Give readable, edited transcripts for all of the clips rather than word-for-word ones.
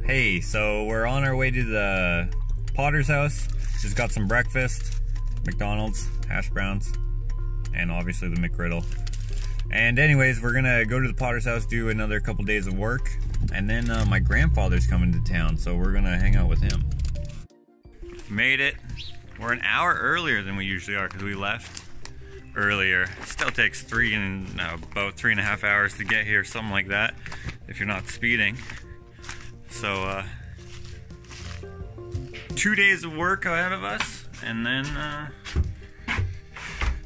Hey, so we're on our way to the Potter's house. Just got some breakfast, McDonald's, hash browns, and obviously the McGriddle. And anyways, we're gonna go to the Potter's house, do another couple days of work, and then my grandfather's coming to town, so we're gonna hang out with him. Made it. We're an hour earlier than we usually are because we left earlier. Still takes about 3.5 hours to get here, something like that, if you're not speeding. So 2 days of work ahead of us, and then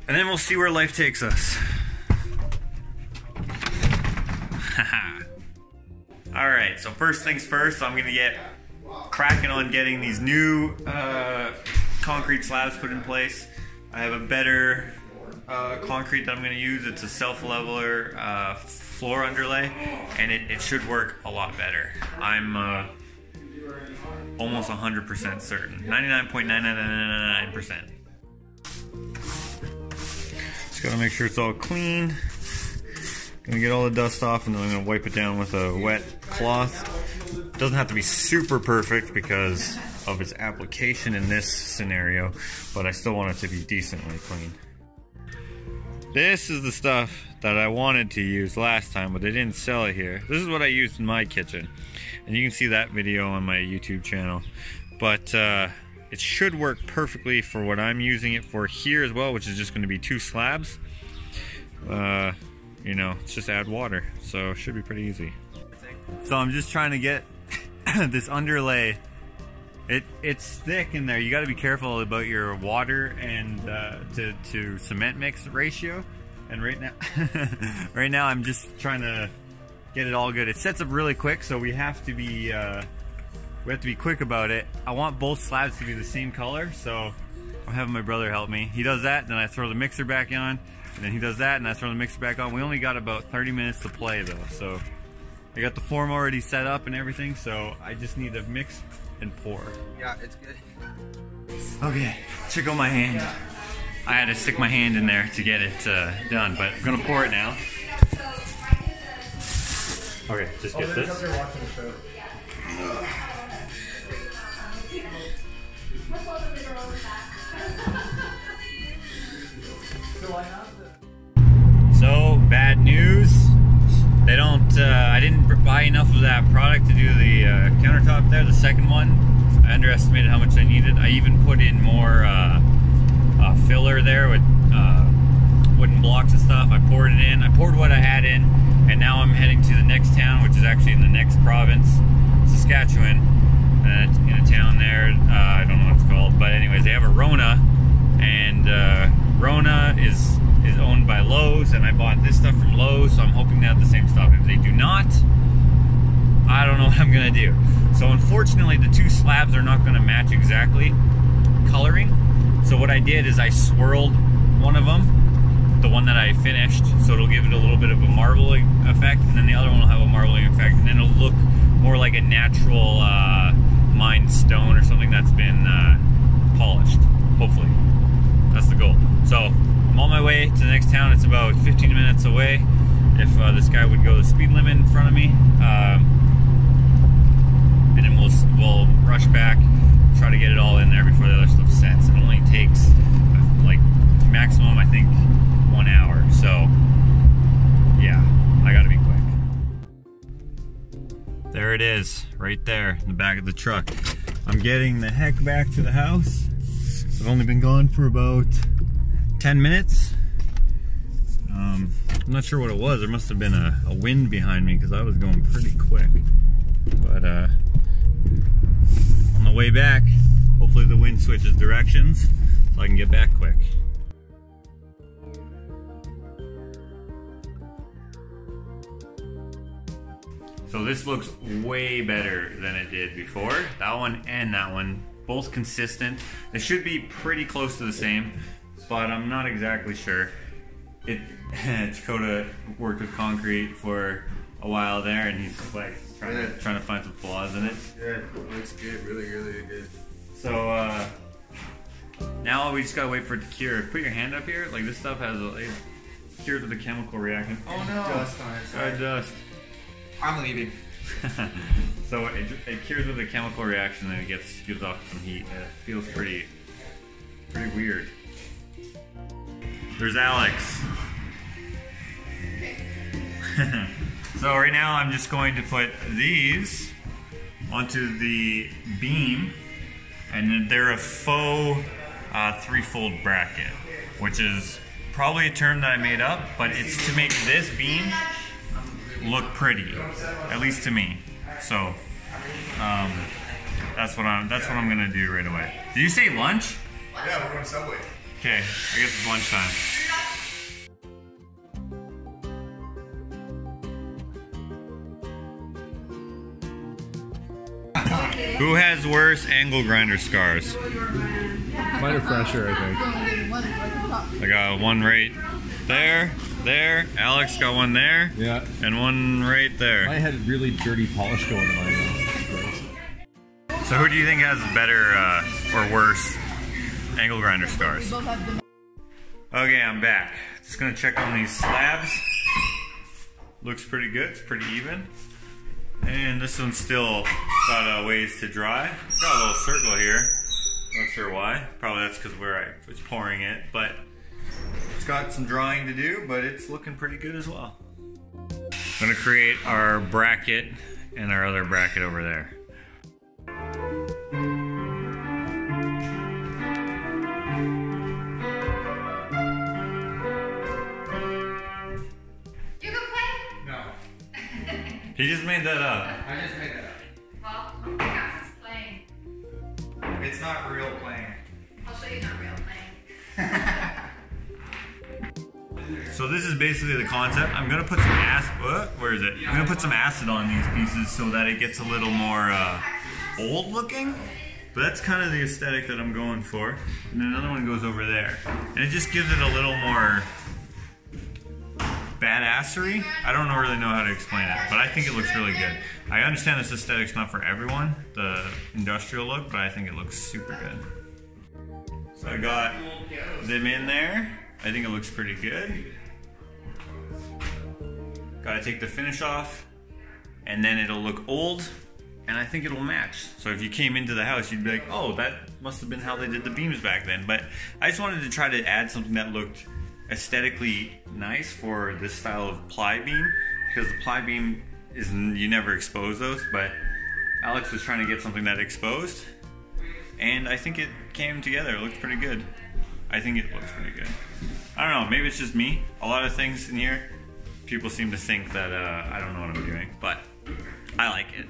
we'll see where life takes us. All right, so first things first, I'm gonna get cracking on getting these new concrete slabs put in place. I have a better concrete that I'm going to use. It's a self-leveler floor underlay, and it should work a lot better. I'm almost 100% certain, 99.9999%. Just got to make sure it's all clean. Gonna get all the dust off, and then I'm gonna wipe it down with a wet cloth. Doesn't have to be super perfect because of its application in this scenario, but I still want it to be decently clean. This is the stuff that I wanted to use last time, but they didn't sell it here. This is what I used in my kitchen, and you can see that video on my YouTube channel. But it should work perfectly for what I'm using it for here as well, which is just going to be 2 slabs. You know, it's just add water, so it should be pretty easy. So I'm just trying to get this underlay. It's thick in there. You got to be careful about your water and to cement mix ratio. And right now I'm just trying to get it all good. It sets up really quick, so we have to be quick about it. I want both slabs to be the same color, so I'm having my brother help me. He does that, then I throw the mixer back on, and then he does that, and I throw the mixer back on. We only got about 30 minutes to play though, so I got the form already set up and everything, so I just need to mix and pour. Yeah, it's good. Okay, check out my hand. I had to stick my hand in there to get it done, but I'm gonna pour it now. Okay, just get this. So, bad news. They don't, I didn't buy enough of that product to do the countertop there, the second one. I underestimated how much I needed. I even put in more filler there with wooden blocks and stuff. I poured it in. I poured what I had in, and now I'm heading to the next town, which is actually in the next province, Saskatchewan, in a town there. I don't know what it's called, but anyways, they have a Rona, and Rona is owned by Lowe's, and I bought this stuff from Lowe's, so I'm hoping to have the same stuff. If they do not, I don't know what I'm gonna do. So unfortunately, the 2 slabs are not gonna match exactly coloring. So what I did is I swirled one of them, the one that I finished, so it'll give it a little bit of a marbling effect, and then the other one will have a marbling effect, and then it'll look more like a natural mined stone or something that's been polished, hopefully. That's the goal. So I'm on my way to the next town. It's about 15 minutes away. If this guy would go the speed limit in front of me, and then we'll rush back, try to get it all in there before the other stuff sets. It only takes like maximum, I think, 1 hour. So yeah, I gotta be quick. There it is, right there in the back of the truck. I'm getting the heck back to the house. I've only been gone for about 10 minutes. I'm not sure what it was. There must have been a wind behind me because I was going pretty quick. But on the way back, hopefully the wind switches directions so I can get back quick. So this looks way better than it did before. That one and that one, both consistent. They should be pretty close to the same, but I'm not exactly sure. Dakota worked with concrete for a while there, and he's like trying to find some flaws in it. Yeah, it looks good, really good. So now we just gotta wait for it to cure. Put your hand up here. Like this stuff has it cures with a chemical reaction. Oh no! Dust on it. Sorry, dust. I'm leaving. So it cures with a chemical reaction and it gives off some heat. It feels pretty weird. There's Alex. So right now I'm just going to put these onto the beam, and they're a faux threefold bracket, which is probably a term that I made up, but it's to make this beam look pretty, at least to me. So that's what I'm gonna do right away. Did you say lunch? Yeah, we're going Subway. Okay, I guess it's lunchtime. Who has worse angle grinder scars? Mine are fresher, I think. I got one right there. Alex got one there. Yeah. And one right there. Mine had really dirty polish going to mine though. So who do you think has better or worse angle grinder scars? Okay, I'm back. Just gonna check on these slabs. Looks pretty good. It's pretty even. And this one's still got a ways to dry. It's got a little circle here. Not sure why. Probably that's because where I was pouring it, but it's got some drying to do, but it's looking pretty good as well. I'm gonna create our bracket and our other bracket over there. You can play? No, He just made that up. I just made that up. Well, oh my gosh, it's playing. It's not real playing. I'll show you not real playing. So this is basically the concept. I'm gonna put some acid. Where is it? I'm gonna put some acid on these pieces so that it gets a little more old looking. But that's kind of the aesthetic that I'm going for. And then another one goes over there, and it just gives it a little more badassery. I don't really know how to explain it, but I think it looks really good. I understand this aesthetic's not for everyone, the industrial look, but I think it looks super good. So I got them in there. I think it looks pretty good. Gotta take the finish off, and then it'll look old, and I think it'll match. So if you came into the house, you'd be like, oh, that must have been how they did the beams back then. But I just wanted to try to add something that looked aesthetically nice for this style of ply beam, because the ply beam is, you never expose those, but Alex was trying to get something that exposed, and I think it came together. It looked pretty good. I think it looks pretty good. I don't know, maybe it's just me. A lot of things in here, people seem to think that I don't know what I'm doing, but I like it.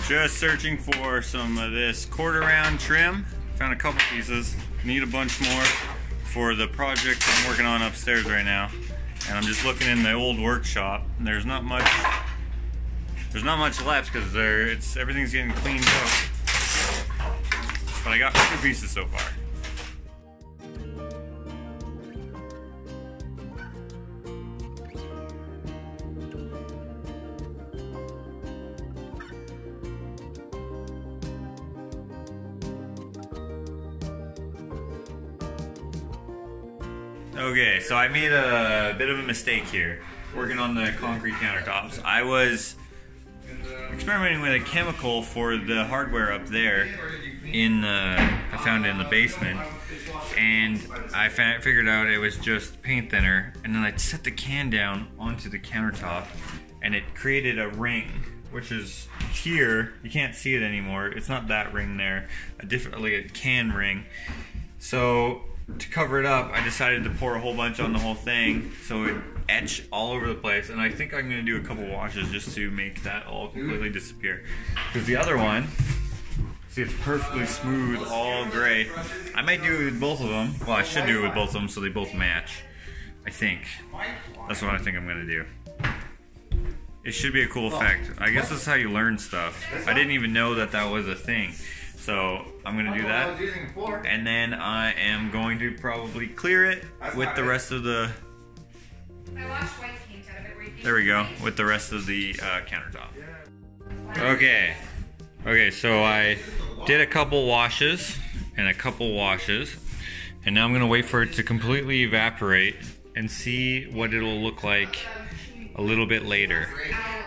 Just searching for some of this quarter round trim. Found a couple pieces, need a bunch more for the project I'm working on upstairs right now. And I'm just looking in the old workshop, and there's not much left because everything's getting cleaned up. But I got 2 pieces so far. Okay, so I made a bit of a mistake here, working on the concrete countertops. I was experimenting with a chemical for the hardware up there I found it in the basement, and I figured out it was just paint thinner, and then I set the can down onto the countertop, and it created a ring, which is here. You can't see it anymore. It's not that ring there, like a can ring. So to cover it up, I decided to pour a whole bunch on the whole thing so it etch all over the place, and I think I'm going to do a couple washes just to make that all completely disappear. Because the other one, see, it's perfectly smooth, all gray. I might do it with both of them. Well, I should do it with both of them so they both match. I think. That's what I think I'm going to do. It should be a cool effect. I guess that's how you learn stuff. I didn't even know that that was a thing. So I'm going to do that, and then I am going to probably clear it with the rest of the... I washed white paint out of it. There we go, with the rest of the countertop. Okay, so I did a couple washes and a couple washes, and now I'm going to wait for it to completely evaporate and see what it'll look like a little bit later.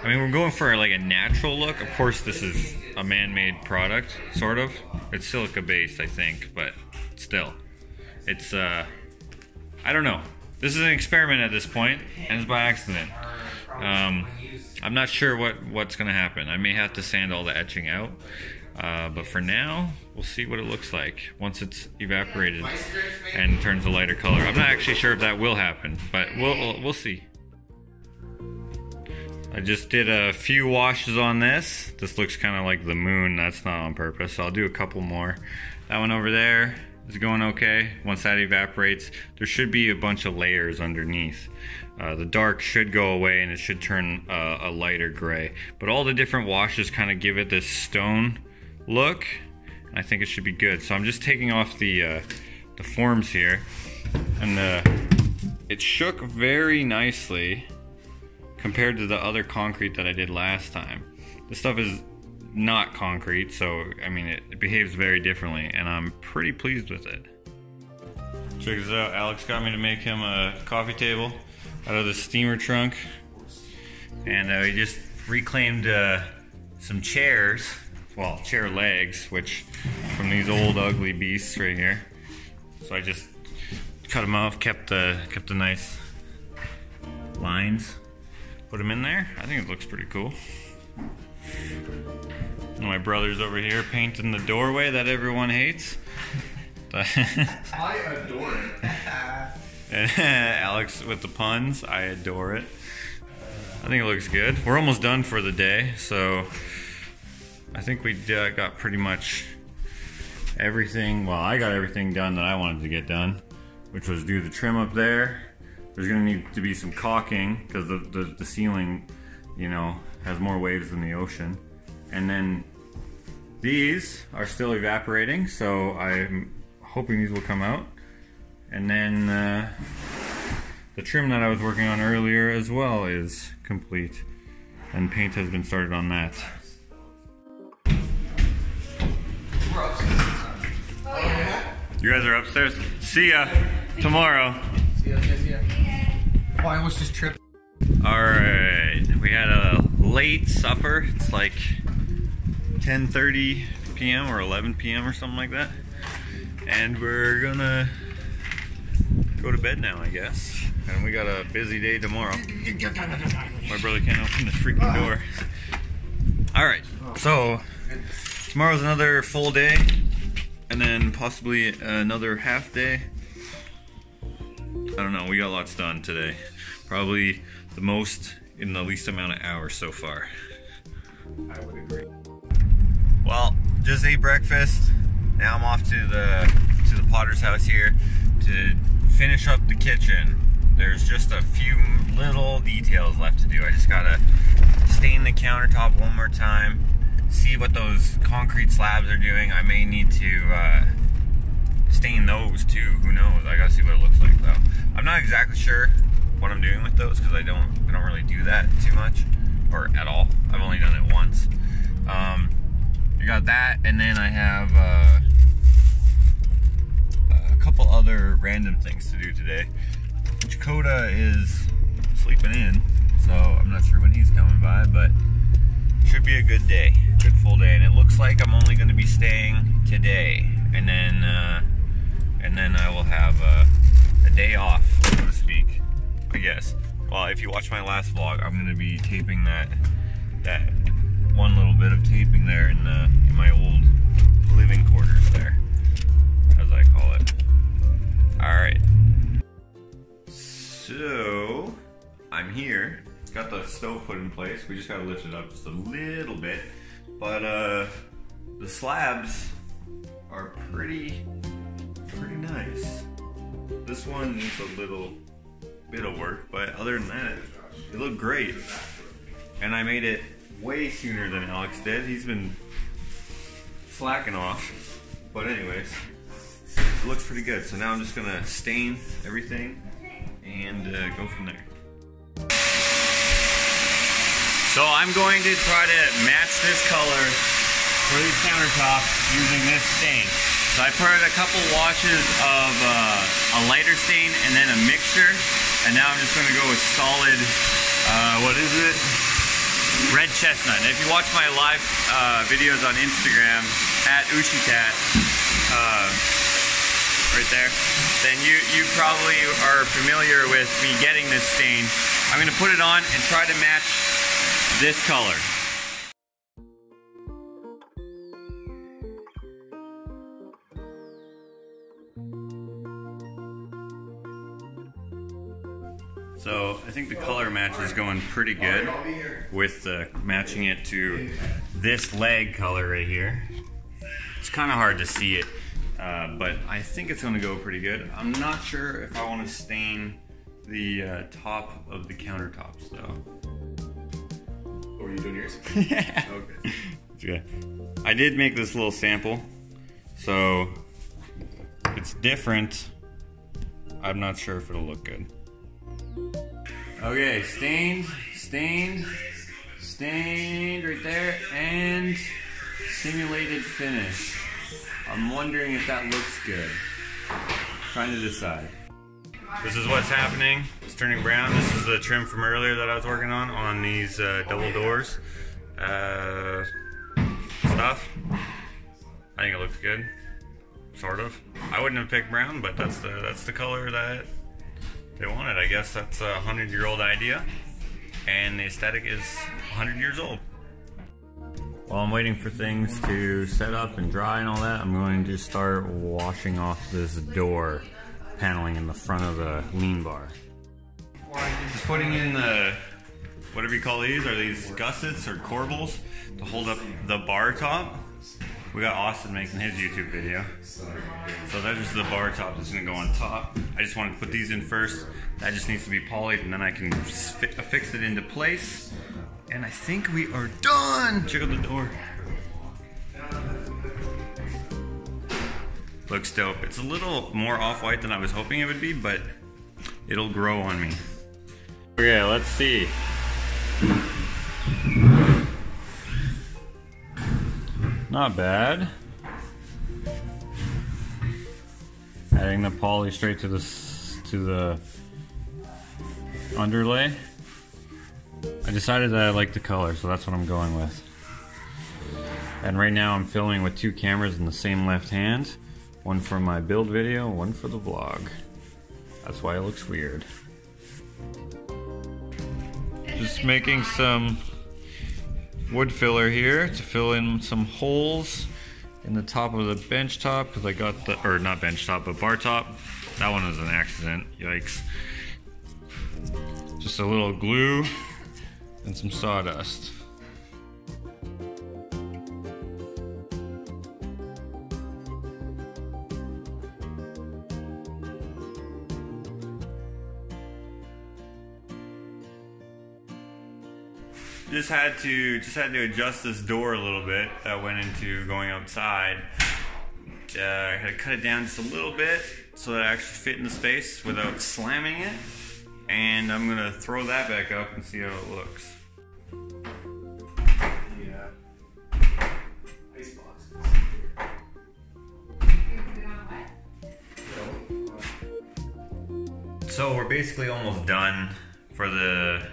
I mean, we're going for like a natural look. Of course, this is a man-made product, sort of. It's silica-based, I think, but still. It's, I don't know. This is an experiment at this point, and it's by accident. I'm not sure what's going to happen. I may have to sand all the etching out. But for now, we'll see what it looks like once it's evaporated and turns a lighter color. I'm not actually sure if that will happen, but we'll see. I just did a few washes on this. This looks kind of like the moon. That's not on purpose, so I'll do a couple more. That one over there is going okay. Once that evaporates, there should be a bunch of layers underneath. The dark should go away and it should turn a lighter gray. But all the different washes kind of give it this stone look, and I think it should be good. So I'm just taking off the forms here, and it shook very nicely compared to the other concrete that I did last time. This stuff is not concrete, so I mean it behaves very differently, and I'm pretty pleased with it. Check this out. Alex got me to make him a coffee table out of the steamer trunk, and we just reclaimed some chairs. Well, chair legs, which from these old ugly beasts right here. So I just cut them off, kept the nice lines, put them in there. I think it looks pretty cool. And my brother's over here painting the doorway that everyone hates. I adore it. And Alex with the puns, I adore it. I think it looks good. We're almost done for the day, so I think we got pretty much everything. Well, I got everything done that I wanted to get done, which was do the trim up there. There's gonna need to be some caulking because the ceiling, you know, has more waves than the ocean. And then these are still evaporating, so I'm hoping these will come out. And then the trim that I was working on earlier as well is complete, and paint has been started on that. You guys are upstairs? See ya tomorrow. See ya. Oh, I almost just tripped. Alright, we had a late supper. It's like 10:30 p.m. or 11 p.m. or something like that. And we're gonna go to bed now, I guess. And we got a busy day tomorrow. My brother can't open the freaking door. Alright, so tomorrow's another full day, and then possibly another half day. I don't know, we got lots done today. Probably the most in the least amount of hours so far. I would agree. Well, just ate breakfast. Now I'm off to the Potter's house here to finish up the kitchen. There's just a few little details left to do. I just gotta stain the countertop one more time, see what those concrete slabs are doing. I may need to stain those too. Who knows? I gotta see what it looks like though. I'm not exactly sure what I'm doing with those because I don't really do that too much or at all. I've only done it once. I got that, and then I have a couple other random things to do today. Dakota is sleeping in, so I'm not sure when he's coming by, but should be a good day, good full day. And it looks like I'm only going to be staying today, and then I will have a day off, so to speak, I guess. Well, if you watch my last vlog, I'm going to be taping that one little bit of taping there in my old living quarters there, as I call it. Alright. So, I'm here. Got the stove put in place. We just gotta lift it up just a little bit. But the slabs are pretty nice. This one needs a little bit of work, but other than that, it looked great. And I made it way sooner than Alex did. He's been slacking off. But anyways, it looks pretty good. So now I'm just gonna stain everything and go from there. So I'm going to try to match this color for these countertops using this stain. So I put a couple washes of a lighter stain and then a mixture, and now I'm just going to go with solid What is it? Red chestnut. And if you watch my live videos on Instagram at Ushitat, right there, then you probably are familiar with me getting this stain. I'm gonna put it on and try to match this color. So I think the color match is going pretty good with matching it to this leg color right here. It's kind of hard to see it, but I think it's going to go pretty good. I'm not sure if I want to stain the top of the countertops though. Or are you doing yours? Yeah. Okay. Yeah. I did make this little sample, so it's different. I'm not sure if it'll look good. Okay, stained right there, and simulated finish. I'm wondering if that looks good. Trying to decide. This is what's happening. It's turning brown. This is the trim from earlier that I was working on these double doors stuff. I think it looks good, sort of. I wouldn't have picked brown, but that's the color that they wanted. I guess that's a 100-year-old idea, and the aesthetic is 100 years old. While I'm waiting for things to set up and dry and all that, I'm going to start washing off this door paneling in the front of the lean bar. Just putting in the, whatever you call these, are these gussets or corbels to hold up the bar top. We got Austin making his YouTube video. So that's just the bar top that's gonna go on top. I just wanted to put these in first. That just needs to be polished, and then I can affix it into place. And I think we are done. Check out the door. Looks dope. It's a little more off-white than I was hoping it would be, but it'll grow on me. Okay, let's see. Not bad. Adding the poly straight to the underlay. I decided that I like the color, so that's what I'm going with. And right now I'm filming with two cameras in the same left hand. One for my build video, one for the vlog. That's why it looks weird. Just making some wood filler here to fill in some holes in the top of the bench top, because I got the, or not bench top, but bar top. That one was an accident, yikes. Just a little glue and some sawdust. Just had to adjust this door a little bit that went into going outside. I had to cut it down just a little bit so that it actually fit in the space without slamming it. And I'm gonna throw that back up and see how it looks. Yeah. Ice box. So we're basically almost done for the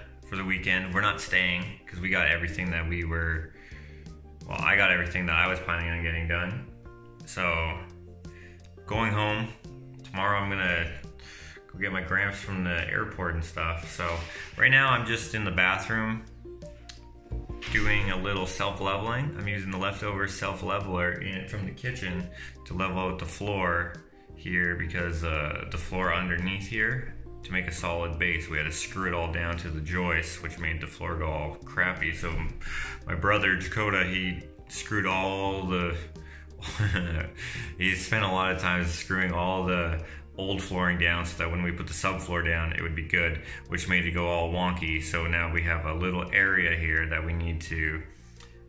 weekend. We're not staying because we got everything that we were, well, I got everything that I was planning on getting done. So going home tomorrow, I'm gonna go get my gramps from the airport and stuff. So right now I'm just in the bathroom doing a little self-leveling. I'm using the leftover self-leveler from the kitchen to level out the floor here, because the floor underneath here, to make a solid base, we had to screw it all down to the joists, which made the floor go all crappy. So my brother Dakota, he screwed all the he spent a lot of time screwing all the old flooring down so that when we put the subfloor down, it would be good, which made it go all wonky. So now we have a little area here that we need to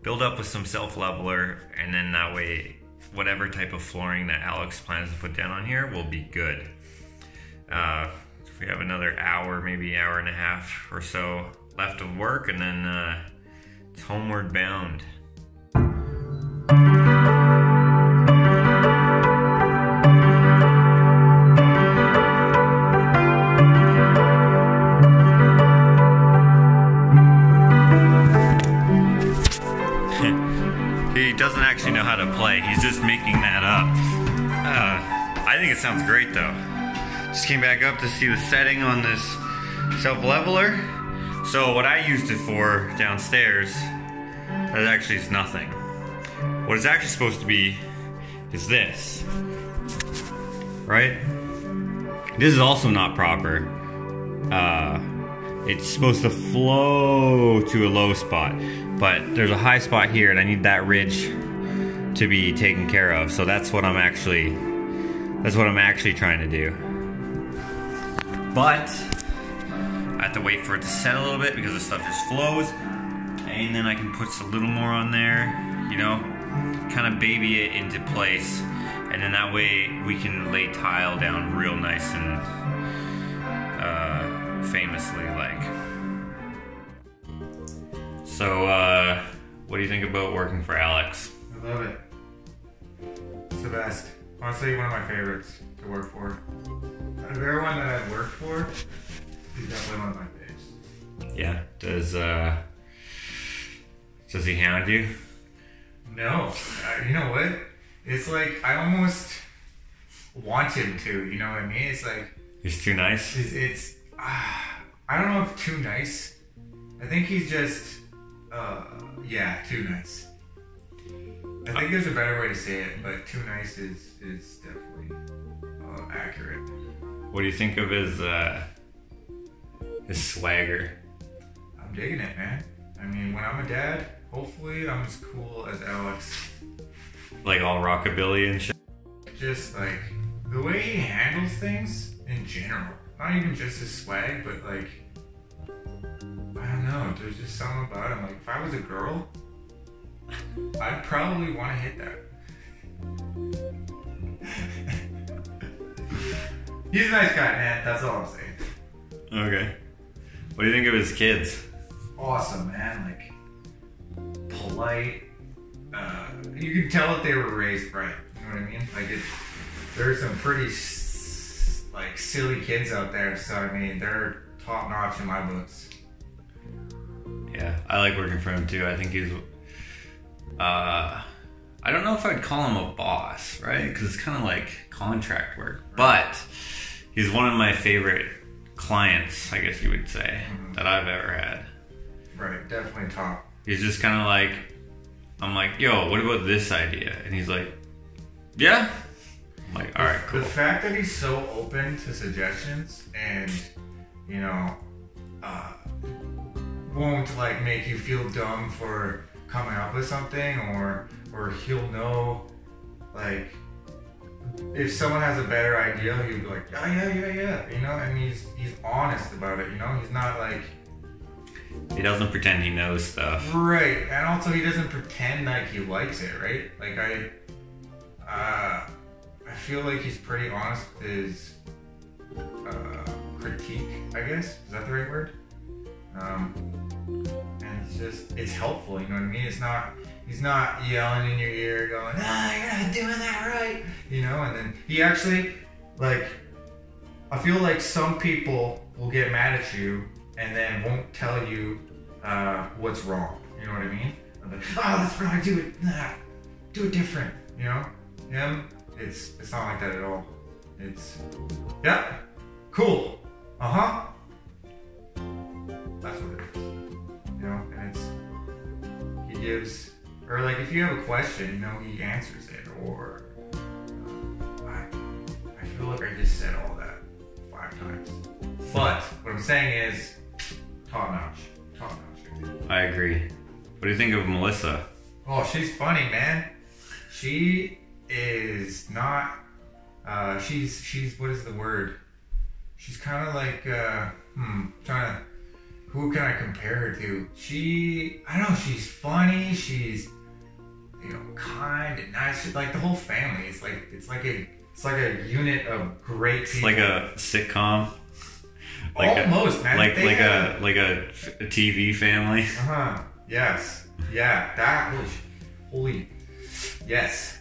build up with some self-leveler, and then that way whatever type of flooring that Alex plans to put down on here will be good. We have another hour, maybe hour and a half or so left of work, and then it's homeward bound. he doesn't actually know how to play. He's just making that up. I think it sounds great though. Just came back up to see the setting on this self-leveler. So what I used it for downstairs, that actually is nothing. What it's actually supposed to be is this, right? This is also not proper. It's supposed to flow to a low spot, but there's a high spot here and I need that ridge to be taken care of. So that's what I'm actually trying to do. But I have to wait for it to set a little bit because the stuff just flows, and then I can put a little more on there, you know, kind of baby it into place, and then that way we can lay tile down real nice and famously like. So what do you think about working for Alex? I love it. It's the best. Honestly, one of my favorites to work for. Out of everyone that I've worked for, he's definitely one of my faves. Yeah. Does he hound you? No. You know what? It's like, I almost want him to, you know what I mean? It's like... He's too nice? It's I don't know if too nice. I think he's just, yeah, too nice. I think there's a better way to say it, but too nice is definitely accurate. What do you think of his swagger? I'm digging it, man. I mean, when I'm a dad, hopefully I'm as cool as Alex. Like all rockabilly and shit? Just like, the way he handles things in general. Not even just his swag, but like, I don't know, there's just something about him. Like, if I was a girl, I'd probably want to hit that. He's a nice guy, man. That's all I'm saying. Okay. What do you think of his kids? Awesome, man. Like, polite. You can tell that they were raised right. You know what I mean? Like, there's some pretty like silly kids out there. So I mean, they're top notch in my books. Yeah, I like working for him too. I think he's. I don't know if I'd call him a boss, right? Because it's kind of like contract work. But he's one of my favorite clients, I guess you would say, that I've ever had. Right, definitely top. He's just kind of like, I'm like, yo, what about this idea? And he's like, yeah. I'm like, all right, cool. The fact that he's so open to suggestions and, you know, won't like make you feel dumb for coming up with something, or he'll know, like, if someone has a better idea, he'll be like, oh, yeah, you know, and he's honest about it, you know, he's not like... He doesn't pretend he knows stuff. Right, and also he doesn't pretend like he likes it, right? Like, I feel like he's pretty honest with his critique, I guess, is that the right word? And it's just, it's helpful, you know what I mean? He's not yelling in your ear going, you're not doing that right, you know? And then he actually, like, I feel like some people will get mad at you and then won't tell you what's wrong, you know what I mean? And like, that's wrong, do it different, you know? Him, it's not like that at all. It's, yeah, cool, that's what it is, you know? And he gives, or like if you have a question, you know, he answers it, or I feel like I just said all that 5 times. But what I'm saying is, top notch. I agree. What do you think of Melissa? Oh, she's funny, man. She is not, she's, what is the word? She's kind of like, who can I compare her to? I don't know, she's funny, she's, you know, kind and nice. She's like the whole family. It's like a unit of great people. It's like a sitcom. Almost, man. Like a TV family. Yes. Yeah. That. Holy. Yes.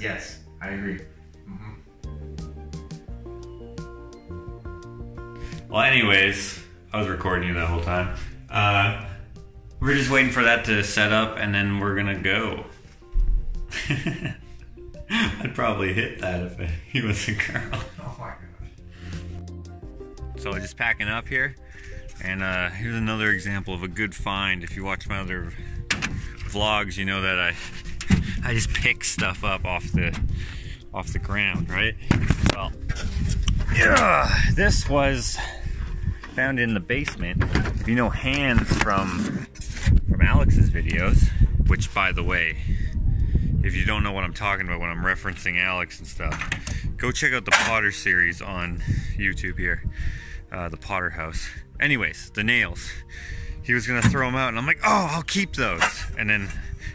Yes. I agree. Well, anyways, I was recording you that whole time. we're just waiting for that to set up, and then we're gonna go. I'd probably hit that if he was a girl. Oh my gosh. So just packing up here, and here's another example of a good find. If you watch my other vlogs, you know that I just pick stuff up off the ground, right? Well, yeah, this was found in the basement. If you know Hans from Alex's videos, which, by the way, if you don't know what I'm talking about when I'm referencing Alex and stuff, go check out the Potter series on YouTube here, the Potter House. Anyways, the nails. He was gonna throw them out, and I'm like, oh, I'll keep those. And then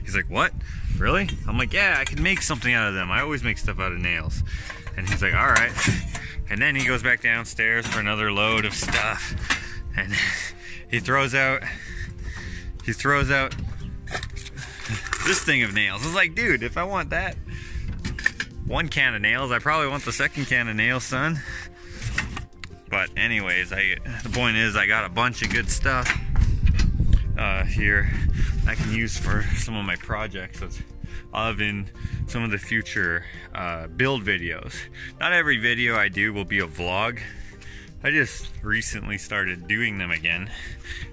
he's like, what? Really? I'm like, yeah, I can make something out of them. I always make stuff out of nails. And he's like, all right. And then he goes back downstairs for another load of stuff, and he throws out this thing of nails. I was like, dude, if I want that one can of nails, I probably want the second can of nails, son. But anyways, the point is, I got a bunch of good stuff here I can use for some of my projects. I'll have in some of the future build videos. Not every video I do will be a vlog. I just recently started doing them again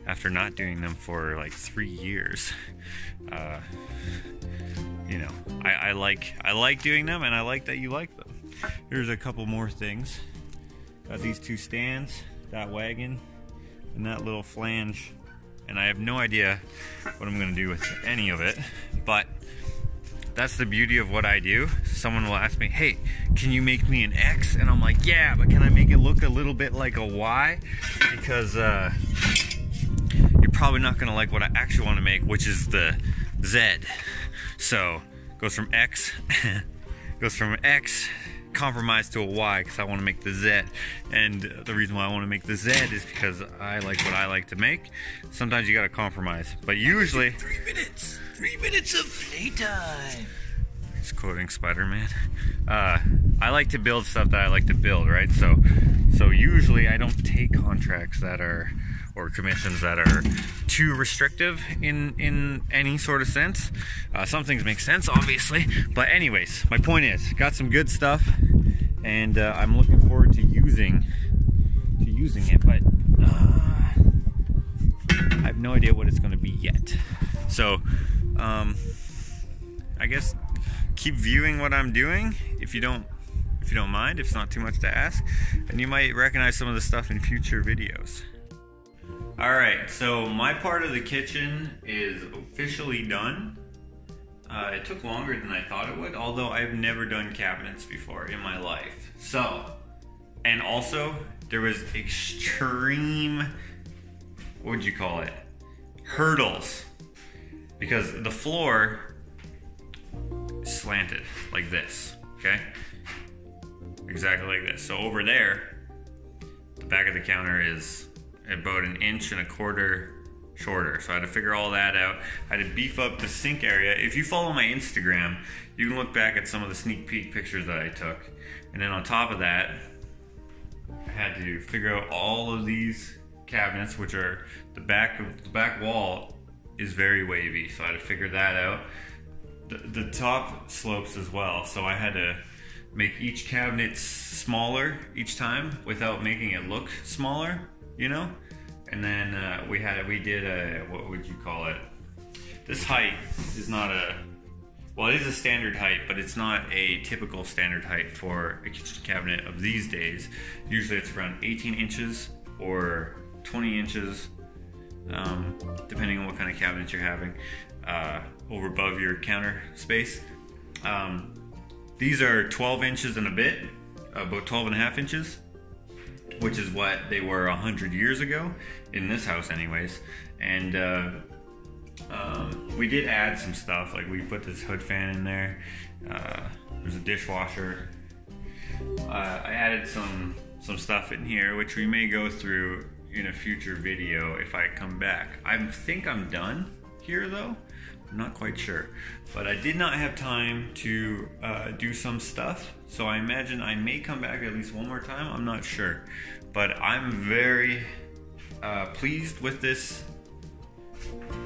after not doing them for like 3 years. You know, I like doing them, and I like that you like them. Here's a couple more things. Got these two stands, that wagon, and that little flange. And I have no idea what I'm gonna do with any of it, but that's the beauty of what I do. Someone will ask me, hey, can you make me an X? And I'm like, yeah, but can I make it look a little bit like a Y? Because you're probably not gonna like what I actually want to make, which is the Z. So goes from X compromise to a Y, because I want to make the Z. And the reason why I want to make the Z is because I like what I like to make. Sometimes you gotta compromise, but usually 3 minutes of playtime. He's quoting Spider-Man. I like to build stuff that I like to build, right? So usually I don't take contracts that are, or commissions that are too restrictive in any sort of sense. Some things make sense, obviously, but anyways, my point is, got some good stuff, and I'm looking forward to using it, but I have no idea what it's going to be yet. So I guess keep viewing what I'm doing if you don't mind, if it's not too much to ask, and you might recognize some of the stuff in future videos. Alright, so my part of the kitchen is officially done. It took longer than I thought it would, although I've never done cabinets before in my life. So, and also, there was extreme, what would you call it? Hurdles. Because the floor is slanted like this, okay? Exactly like this. So over there, the back of the counter is about 1.25 inches shorter. So I had to figure all that out. I had to beef up the sink area. If you follow my Instagram, you can look back at some of the sneak peek pictures that I took. And then on top of that, I had to figure out all of these cabinets, which are the back wall is very wavy. So I had to figure that out. The top slopes as well. So I had to make each cabinet smaller each time without making it look smaller, you know? And then we did a, what would you call it? This height is not well, it is a standard height, but it's not a typical standard height for a kitchen cabinet of these days. Usually it's around 18 inches or 20 inches, depending on what kind of cabinet you're having, over above your counter space. These are 12 inches and a bit, about 12.5 inches, which is what they were 100 years ago, in this house anyways. And we did add some stuff, like we put this hood fan in there, there's a dishwasher. I added some stuff in here, which we may go through in a future video if I come back. I think I'm done here though. I'm not quite sure, but I did not have time to do some stuff, so I imagine I may come back at least one more time. I'm not sure, but I'm very pleased with this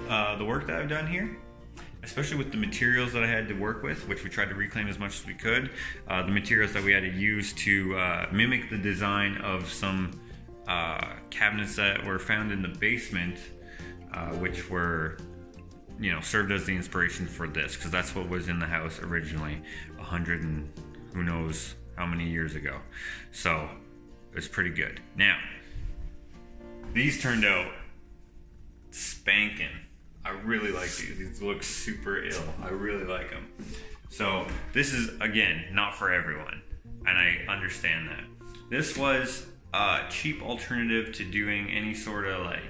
the work that I've done here, especially with the materials that I had to work with, which we tried to reclaim as much as we could. The materials that we had to use to mimic the design of some cabinets that were found in the basement, which were, you know, served as the inspiration for this, because that's what was in the house originally, 100 and who knows how many years ago. So it's pretty good. Now, these turned out spanking. I really like these. These look super ill. I really like them. So this is, again, not for everyone, and I understand that. This was a cheap alternative to doing any sort of, like,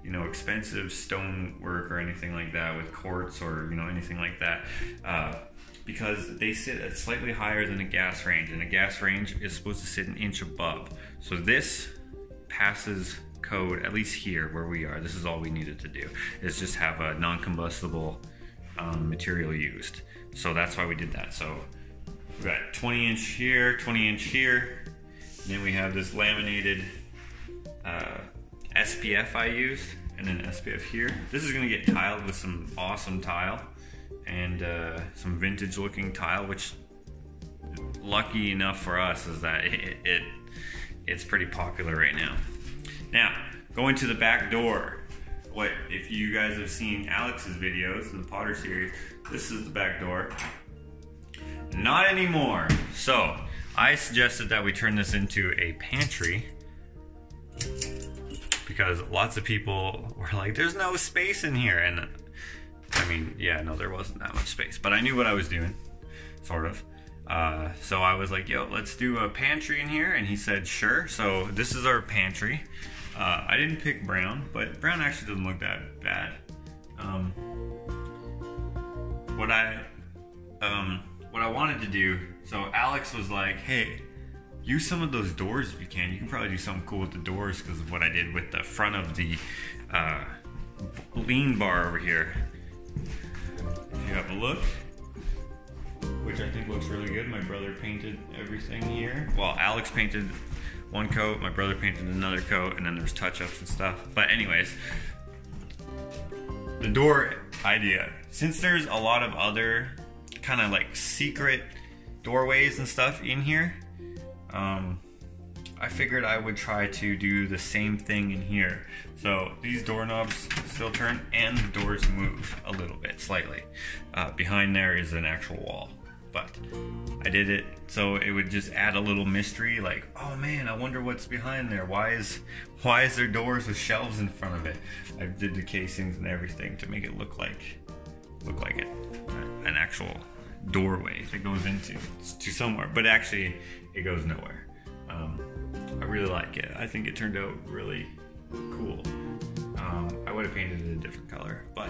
you know, expensive stone work or anything like that with quartz or, you know, anything like that, because they sit at slightly higher than a gas range, and a gas range is supposed to sit an inch above. So this passes code, at least here where we are. This is all we needed to do, is just have a non-combustible material used. So that's why we did that. So we got 20 inch here, 20 inch here, and then we have this laminated SPF I used, and then SPF here. This is gonna get tiled with some awesome tile and some vintage looking tile, which, lucky enough for us, is that it's pretty popular right now. Now, going to the back door. What, if you guys have seen Alex's videos in the Potter series, this is the back door. Not anymore. So I suggested that we turn this into a pantry, because lots of people were like, there's no space in here. And I mean, yeah, no, there wasn't that much space, but I knew what I was doing, sort of. So I was like, yo, let's do a pantry in here. And he said, sure. So this is our pantry. I didn't pick brown, but brown actually doesn't look that bad. What I wanted to do, so Alex was like, hey, use some of those doors if you can. You can probably do something cool with the doors because of what I did with the front of the lean bar over here. If you have a look, which I think looks really good. My brother painted everything here. Well, Alex painted one coat, my brother painted another coat, and then there's touch-ups and stuff. But anyways, the door idea. Since there's a lot of other kind of like secret doorways and stuff in here, I figured I would try to do the same thing in here. So these doorknobs still turn and the doors move a little bit, slightly. Behind there is an actual wall, but I did it so it would just add a little mystery, like, oh man, I wonder what's behind there. Why is there doors with shelves in front of it? I did the casings and everything to make it look like an actual doorway that goes into somewhere, but actually it goes nowhere. I really like it. I think it turned out really cool. I would have painted it a different color, but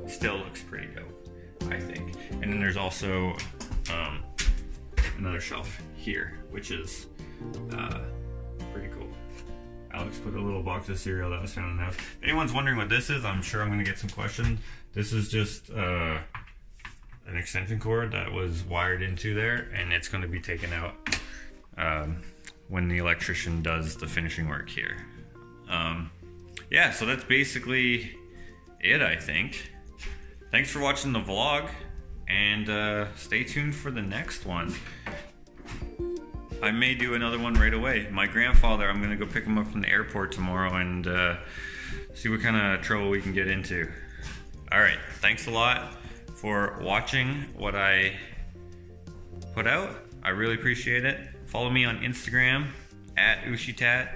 it still looks pretty dope, I think. And then there's also another shelf here, which is pretty cool. Alex put a little box of cereal that was found in the house. If anyone's wondering what this is, I'm sure I'm going to get some questions. This is just an extension cord that was wired into there, and it's going to be taken out when the electrician does the finishing work here. Yeah, so that's basically it, I think. Thanks for watching the vlog, and stay tuned for the next one. I may do another one right away. My grandfather, I'm gonna go pick him up from the airport tomorrow and see what kind of trouble we can get into. All right, thanks a lot for watching what I put out. I really appreciate it. Follow me on Instagram at Ushitat,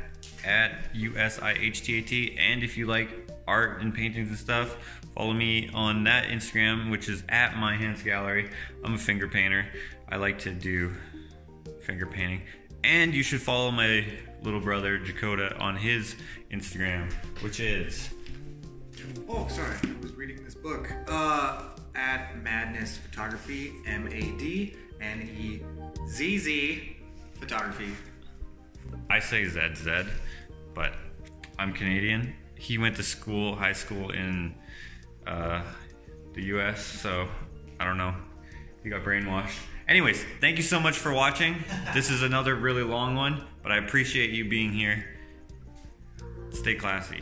at USIHTAT, and if you like art and paintings and stuff, follow me on that Instagram, which is at My Hands Gallery. I'm a finger painter. I like to do finger painting. And you should follow my little brother Dakota on his Instagram, which is... Oh, sorry, I was reading this book. At Madness Photography, MADNEZZ Photography. I say ZZ, but I'm Canadian. He went to school, high school in the US, so I don't know. He got brainwashed. Anyways, thank you so much for watching. This is another really long one, but I appreciate you being here. Stay classy.